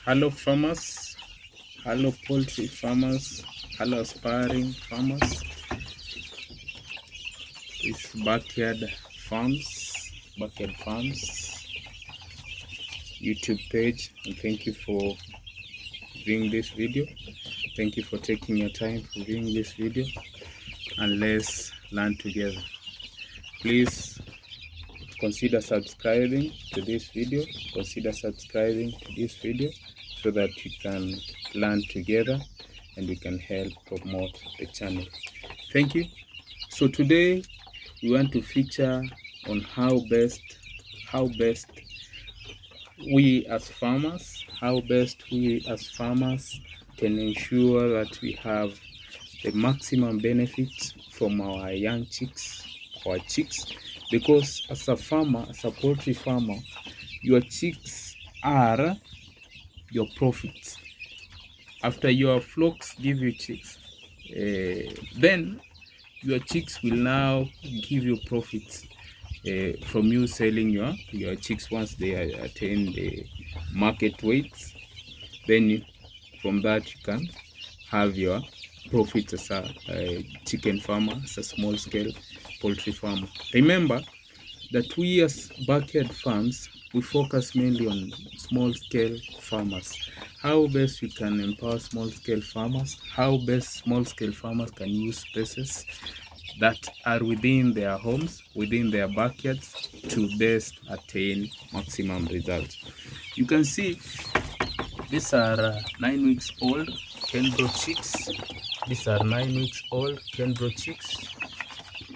Hello farmers, hello poultry farmers, hello aspiring farmers. It's backyard farms YouTube page, and thank you for viewing this video. Thank you for taking your time for viewing this video, and let's learn together. Please consider subscribing to this video. So that we can learn together and we can help promote the channel. Thank you. So today we want to feature on how best we as farmers can ensure that we have the maximum benefits from our young chicks, because as a poultry farmer, your chicks are your profits. After your flocks give you chicks, then your chicks will now give you profits from you selling your chicks once they attain the market weights. Then from that you can have your profits as a chicken farmer, as a small scale poultry farmer. Remember that we as backyard farms, we focus mainly on small scale farmers. How best we can empower small scale farmers, how best small scale farmers can use spaces that are within their homes, within their backyards, to best attain maximum results. You can see these are 9 weeks old Kenbro chicks. These are 9 weeks old Kenbro chicks.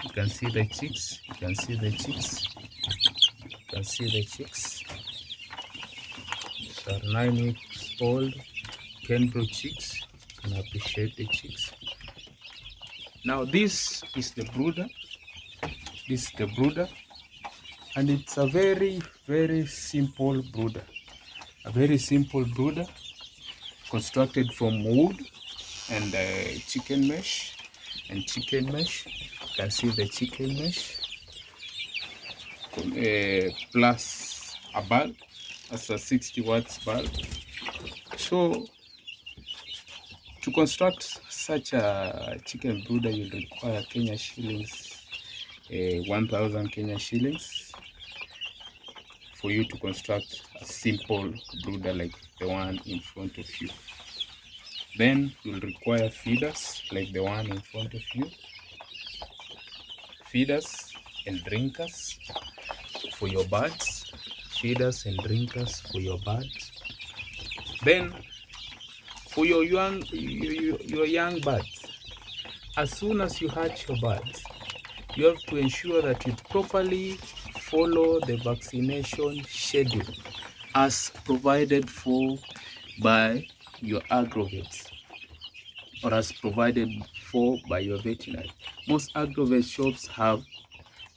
You can see the chicks. These are 9 weeks old Kenbro chicks. You can appreciate the chicks. Now this is the brooder. And it's a very simple brooder. Constructed from wood and chicken mesh. You can see the chicken mesh plus a bulb, as a 60 watts bulb. So to construct such a chicken brooder, you require Kenya shillings, 1,000 Kenya shillings, for you to construct a simple brooder like the one in front of you. Then you'll require feeders like the one in front of you, feeders and drinkers for your birds, Then for your young birds, as soon as you hatch your birds, you have to ensure that you properly follow the vaccination schedule as provided for by your agrovets, or as provided for by your veterinary. Most agrovet shops have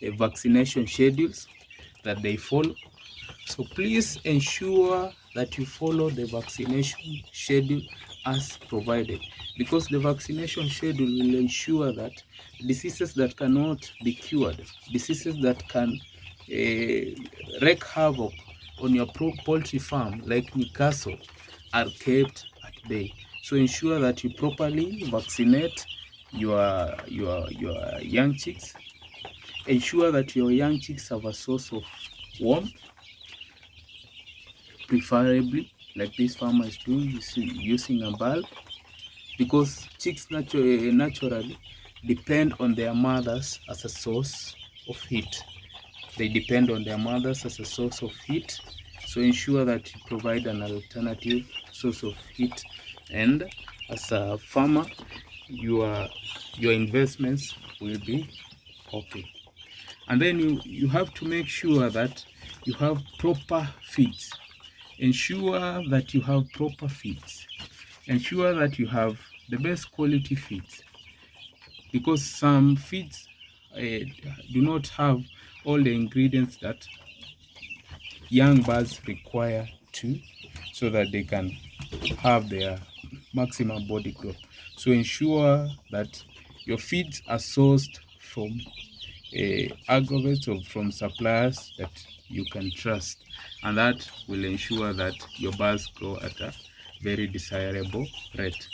a vaccination schedules that they follow. So please ensure that you follow the vaccination schedule as provided, because the vaccination schedule will ensure that diseases that cannot be cured, diseases that can wreak havoc on your poultry farm like Newcastle, are kept at bay. So ensure that you properly vaccinate your young chicks. Ensure that your young chicks have a source of warmth, preferably like this farmer is doing, using a bulb, because chicks naturally depend on their mothers as a source of heat. So ensure that you provide an alternative source of heat, and as a farmer, your investments will be okay. And then you have to make sure that you have proper feeds. Ensure that you have proper feeds. Ensure that you have the best quality feeds, because some feeds do not have all the ingredients that young birds require so that they can have their maximum body growth. So ensure that your feeds are sourced from agrovet from suppliers that you can trust, and that will ensure that your birds grow at a very desirable rate.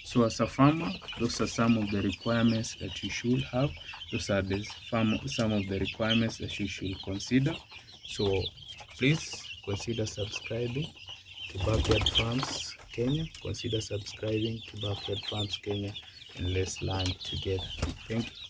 So as a farmer, those are some of the requirements that you should have. Those are some of the requirements that you should consider. So please consider subscribing to Backyard Farms Kenya. Consider subscribing to Backyard Farms Kenya, and let's learn together. Thank you.